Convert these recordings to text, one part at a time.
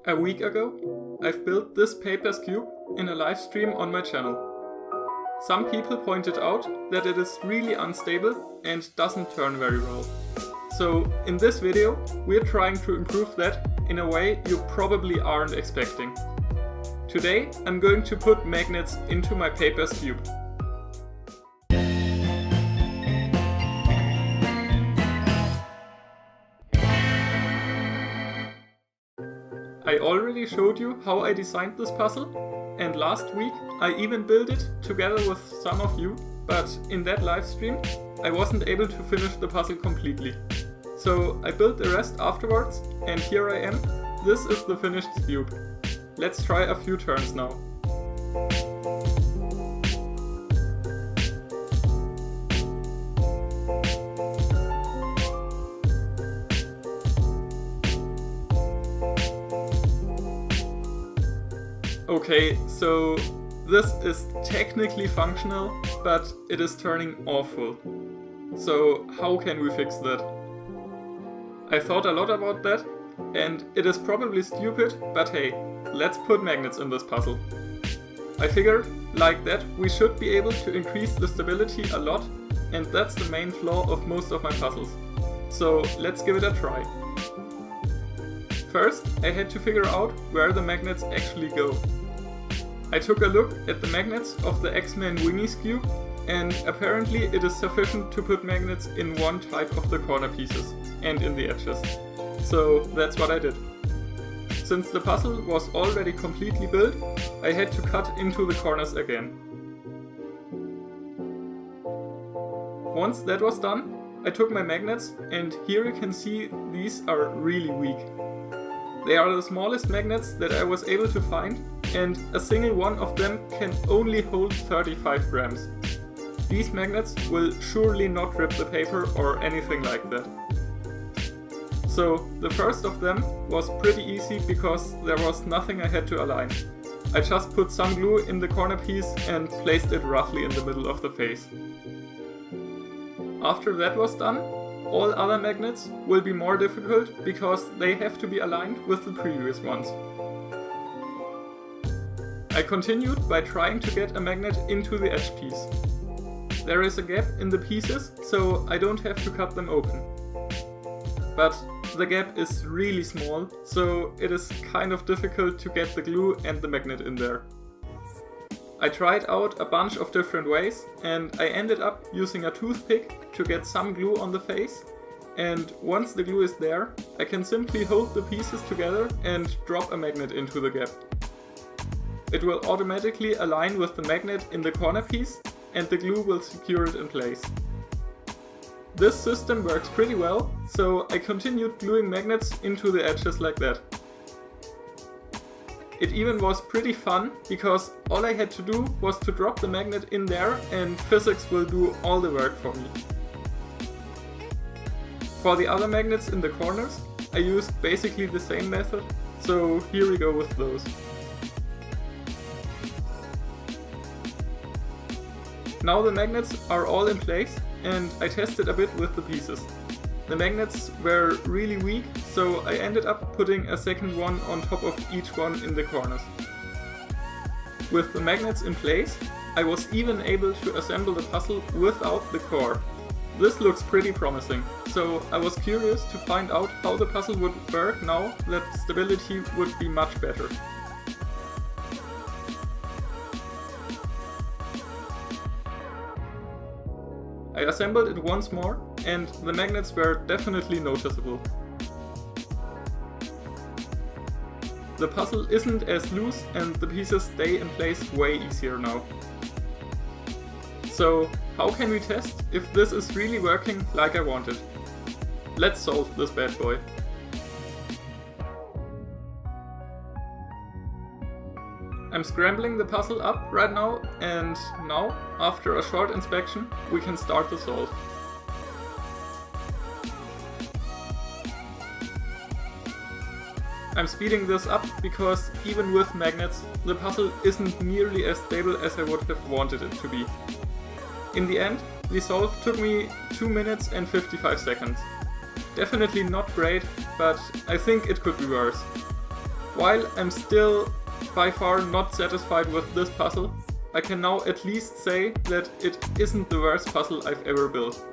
A week ago, I've built this paper Skewb in a live stream on my channel. Some people pointed out that it is really unstable and doesn't turn very well. So in this video, we're trying to improve that in a way you probably aren't expecting. Today, I'm going to put magnets into my paper Skewb. I already showed you how I designed this puzzle, and last week I even built it together with some of you, but in that live stream I wasn't able to finish the puzzle completely. So I built the rest afterwards, and here I am. This is the finished Skewb. Let's try a few turns now. Okay, so this is technically functional, but it is turning awful. So how can we fix that? I thought a lot about that, and it is probably stupid, but hey, let's put magnets in this puzzle. I figured, like that, we should be able to increase the stability a lot, and that's the main flaw of most of my puzzles. So let's give it a try. First, I had to figure out where the magnets actually go. I took a look at the magnets of the X-Men Winnie Skewb, and apparently it is sufficient to put magnets in one type of the corner pieces and in the edges. So that's what I did. Since the puzzle was already completely built, I had to cut into the corners again. Once that was done, I took my magnets, and here you can see these are really weak. They are the smallest magnets that I was able to find, and a single one of them can only hold 35 grams. These magnets will surely not rip the paper or anything like that. So the first of them was pretty easy because there was nothing I had to align. I just put some glue in the corner piece and placed it roughly in the middle of the face. After that was done, all other magnets will be more difficult because they have to be aligned with the previous ones. I continued by trying to get a magnet into the edge piece. There is a gap in the pieces, so I don't have to cut them open. But the gap is really small, so it is kind of difficult to get the glue and the magnet in there. I tried out a bunch of different ways, and I ended up using a toothpick to get some glue on the face, and once the glue is there, I can simply hold the pieces together and drop a magnet into the gap. It will automatically align with the magnet in the corner piece, and the glue will secure it in place. This system works pretty well, so I continued gluing magnets into the edges like that. It even was pretty fun, because all I had to do was to drop the magnet in there and physics will do all the work for me. For the other magnets in the corners, I used basically the same method, so here we go with those. Now the magnets are all in place, and I tested a bit with the pieces. The magnets were really weak, so I ended up putting a second one on top of each one in the corners. With the magnets in place, I was even able to assemble the puzzle without the core. This looks pretty promising, so I was curious to find out how the puzzle would work now that stability would be much better. I assembled it once more, and the magnets were definitely noticeable. The puzzle isn't as loose, and the pieces stay in place way easier now. So, how can we test if this is really working like I wanted? Let's solve this bad boy. I'm scrambling the puzzle up right now, and now, after a short inspection, we can start the solve. I'm speeding this up because even with magnets, the puzzle isn't nearly as stable as I would have wanted it to be. In the end, the solve took me 2 minutes and 55 seconds. Definitely not great, but I think it could be worse. While I'm still by far not satisfied with this puzzle, I can now at least say that it isn't the worst puzzle I've ever built.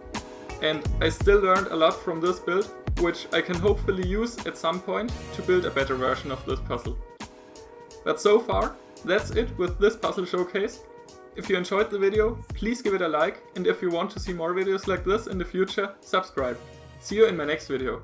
And I still learned a lot from this build, which I can hopefully use at some point to build a better version of this puzzle. But so far, that's it with this puzzle showcase. If you enjoyed the video, please give it a like, and if you want to see more videos like this in the future, subscribe. See you in my next video.